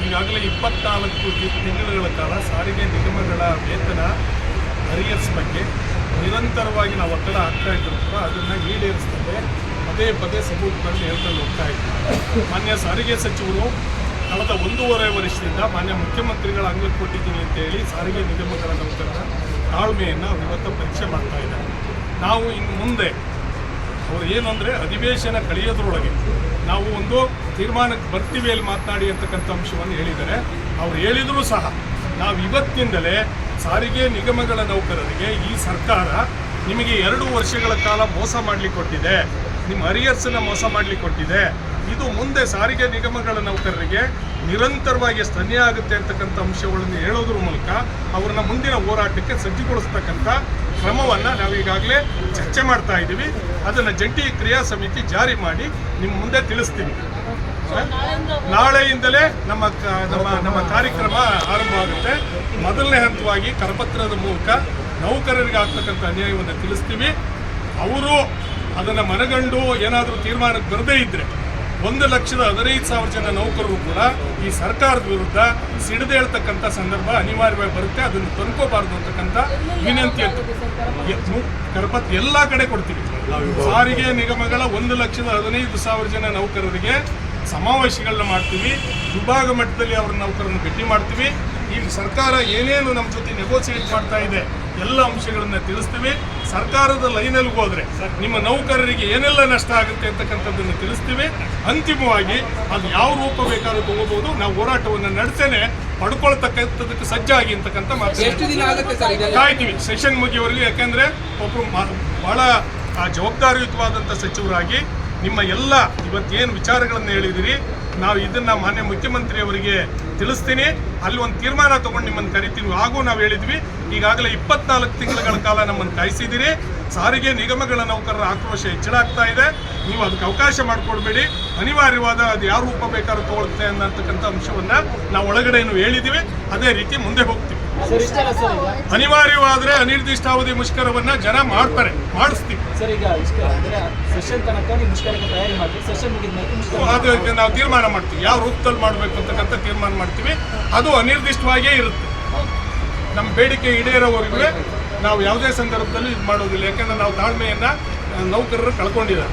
ಈಗಾಗಲೇ 24 ತಿಂಗಳುಗಳ ಕಾಲ ಸಾರಿಗೆ ನಿಗಮಗಳ ವೇತನ ಅರಿಯರ್ಸ್ ಬಗ್ಗೆ ನಿರಂತರವಾಗಿ ನಾವು ಒತ್ತಡ ಆಗ್ತಾ ಇದ್ದರೂ ಕೂಡ ಅದನ್ನು ಈಡೇರಿಸ್ತದೆ ಪದೇ ಪದೇ ಸಬೂಬುಗಳನ್ನು ಹೇಳ್ಕೊಂಡು ಹೋಗ್ತಾ ಇದ್ದೀವಿ. ಮಾನ್ಯ ಸಾರಿಗೆ ಸಚಿವರು ಕಳೆದ 1.5 ವರ್ಷದಿಂದ ಮಾನ್ಯ ಮುಖ್ಯಮಂತ್ರಿಗಳ ಅಂಗಕ್ಕೆ ಕೊಟ್ಟಿದ್ದೀನಿ ಅಂತೇಳಿ ಸಾರಿಗೆ ನಿಗಮಗಳ ನೌಕರರ ತಾಳ್ಮೆಯನ್ನು ಅವರು ಇವತ್ತು ಪರೀಕ್ಷೆ ಮಾಡ್ತಾ ಇದ್ದಾರೆ. ನಾವು ಇನ್ನು ಮುಂದೆ ಅವರು ಏನು ಅಂದರೆ ಅಧಿವೇಶನ ಕಳೆಯೋದ್ರೊಳಗೆ ನಾವು ಒಂದು ತೀರ್ಮಾನಕ್ಕೆ ಬರ್ತೀವಿ ಅಲ್ಲಿ ಮಾತನಾಡಿ ಅಂತಕ್ಕಂಥ ಅಂಶವನ್ನು ಹೇಳಿದ್ದಾರೆ. ಅವ್ರು ಹೇಳಿದರೂ ಸಹ ನಾವು ಇವತ್ತಿನಿಂದಲೇ ಸಾರಿಗೆ ನಿಗಮಗಳ ನೌಕರರಿಗೆ ಈ ಸರ್ಕಾರ ನಿಮಗೆ 2 ವರ್ಷಗಳ ಕಾಲ ಮೋಸ ಮಾಡಲಿಕ್ಕೆ ಕೊಟ್ಟಿದೆ, ನಿಮ್ಮ ಅರಿಯರ್ಸನ್ನು ಮೋಸ ಮಾಡಲಿಕ್ಕೆ ಕೊಟ್ಟಿದೆ, ಇದು ಮುಂದೆ ಸಾರಿಗೆ ನಿಗಮಗಳ ನೌಕರರಿಗೆ ನಿರಂತರವಾಗಿ ಎಷ್ಟು ಅನ್ಯಾಯ ಆಗುತ್ತೆ ಅಂತಕ್ಕಂಥ ಅಂಶಗಳನ್ನು ಹೇಳೋದ್ರ ಮೂಲಕ ಅವ್ರನ್ನ ಮುಂದಿನ ಹೋರಾಟಕ್ಕೆ ಸಜ್ಜುಗೊಳಿಸ್ತಕ್ಕಂಥ ಕ್ರಮವನ್ನು ನಾವೀಗಾಗಲೇ ಚರ್ಚೆ ಮಾಡ್ತಾ ಇದ್ದೀವಿ. ಅದನ್ನು ಜಂಟಿ ಕ್ರಿಯಾ ಸಮಿತಿ ಜಾರಿ ಮಾಡಿ ನಿಮ್ಮ ಮುಂದೆ ತಿಳಿಸ್ತೀವಿ. ನಾಳೆಯಿಂದಲೇ ನಮ್ಮ ಕಾರ್ಯಕ್ರಮ ಆರಂಭವಾಗುತ್ತೆ. ಮೊದಲನೇ ಹಂತವಾಗಿ ಕರಪತ್ರದ ಮೂಲಕ ನೌಕರರಿಗೆ ಆಗ್ತಕ್ಕಂಥ ಅನ್ಯಾಯವನ್ನು ತಿಳಿಸ್ತೀವಿ. ಅವರು ಅದನ್ನು ಮನಗಂಡು ಏನಾದರೂ ತೀರ್ಮಾನಕ್ಕೆ ಬರದೇ ಇದ್ದರೆ 1,15,000 ಜನ ನೌಕರರು ಕೂಡ ಈ ಸರ್ಕಾರದ ವಿರುದ್ಧ ಸಿಡಿದೇಳ್ತಕ್ಕಂಥ ಸಂದರ್ಭ ಅನಿವಾರ್ಯವಾಗಿ ಬರುತ್ತೆ. ಅದನ್ನು ತಂದ್ಕೋಬಾರ್ದು ಅಂತಕ್ಕಂಥ ವಿನಂತಿ ಅಂತ ಕರಪತ್ರ ಎಲ್ಲ ಕಡೆ ಕೊಡ್ತೀವಿ. ಸಾರಿಗೆ ನಿಗಮಗಳ 1,15,000 ಜನ ನೌಕರರಿಗೆ ಸಮಾವೇಶಗಳನ್ನ ಮಾಡ್ತೀವಿ. ವಿಭಾಗ ಮಟ್ಟದಲ್ಲಿ ಅವರ ನೌಕರನ್ನು ಭೇಟಿ ಮಾಡ್ತೀವಿ. ಈ ಸರ್ಕಾರ ಏನೇನು ನಮ್ಮ ಜೊತೆ ನೆಗೋಸಿಯೇಟ್ ಮಾಡ್ತಾ ಇದೆ ಎಲ್ಲ ಅಂಶಗಳನ್ನು ತಿಳಿಸ್ತೀವಿ. ಸರ್ಕಾರದ ಲೈನಲ್ಲಿ ಹೋದರೆ ನಿಮ್ಮ ನೌಕರರಿಗೆ ಏನೆಲ್ಲ ನಷ್ಟ ಆಗುತ್ತೆ ಅಂತಕ್ಕಂಥದ್ದನ್ನು ತಿಳಿಸ್ತೀವಿ. ಅಂತಿಮವಾಗಿ ಅದು ಯಾವ ರೂಪ ಬೇಕಾದ್ರೂ ತಗೋಬಹುದು. ನಾವು ಹೋರಾಟವನ್ನು ನಡೆಸೇನೆ ಪಡ್ಕೊಳ್ತಕ್ಕಂಥದಕ್ಕೆ ಸಜ್ಜಾಗಿ ಅಂತಕ್ಕಂಥ ಮಾತು ಕಾಯ್ತೀವಿ ಸೆಷನ್ ಮುಗಿಯವರೆಗೂ. ಯಾಕೆಂದರೆ ಒಬ್ಬರು ಬಹಳ ಜವಾಬ್ದಾರಿಯುತವಾದಂಥ ಸಚಿವರಾಗಿ ನಿಮ್ಮ ಎಲ್ಲ ಇವತ್ತೇನು ವಿಚಾರಗಳನ್ನು ಹೇಳಿದಿರಿ ನಾವು ಇದನ್ನು ಮಾನ್ಯ ಮುಖ್ಯಮಂತ್ರಿಯವರಿಗೆ ತಿಳಿಸ್ತೀನಿ. ಅಲ್ಲಿ ಒಂದು ತೀರ್ಮಾನ ತೊಗೊಂಡು ನಿಮ್ಮನ್ನು ಕರಿತೀವಿ. ಹಾಗೂ ನಾವು ಹೇಳಿದ್ವಿ ಈಗಾಗಲೇ 24 ತಿಂಗಳ ಕಾಲ ನಮ್ಮನ್ನು ಕಾಯಿಸಿದ್ದೀರಿ. ಸಾರಿಗೆ ನಿಗಮಗಳ ನೌಕರರ ಆಕ್ರೋಶ ಹೆಚ್ಚಳಾಗ್ತಾ ಇದೆ. ನೀವು ಅದಕ್ಕೆ ಅವಕಾಶ ಮಾಡಿಕೊಡ್ಬೇಡಿ. ಅನಿವಾರ್ಯವಾದ ಅದು ಯಾವ ರೂಪ ಬೇಕಾದ್ರೂ ತಗೊಳುತ್ತೆ ಅನ್ನತಕ್ಕಂಥ ಅಂಶವನ್ನು ನಾವು ಒಳಗಡೆಯನ್ನು ಹೇಳಿದ್ದೀವಿ. ಅದೇ ರೀತಿ ಮುಂದೆ ಹೋಗ್ತೀವಿ. ಅನಿವಾರ್ಯವಾದರೆ ಅನಿರ್ದಿಷ್ಟಾವಧಿ ಮುಷ್ಕರವನ್ನು ಜನ ಮಾಡ್ತಾರೆ, ಮಾಡಿಸ್ತೀವಿ. ಅದಕ್ಕೆ ನಾವು ತೀರ್ಮಾನ ಮಾಡ್ತೀವಿ ಯಾವ ರೂಪದಲ್ಲಿ ಮಾಡಬೇಕು ಅಂತಕ್ಕಂಥ ತೀರ್ಮಾನ ಮಾಡ್ತೀವಿ. ಅದು ಅನಿರ್ದಿಷ್ಟವಾಗಿಯೇ ಇರುತ್ತೆ. ನಮ್ಮ ಬೇಡಿಕೆ ಈಡೇರೋವರೆಗೂ ನಾವು ಯಾವುದೇ ಸಂದರ್ಭದಲ್ಲಿ ಇದು ಮಾಡೋದಿಲ್ಲ. ಯಾಕೆಂದರೆ ನಾವು ತಾಳ್ಮೆಯನ್ನು ನೌಕರರು ಕಳ್ಕೊಂಡಿದ್ದಾರೆ.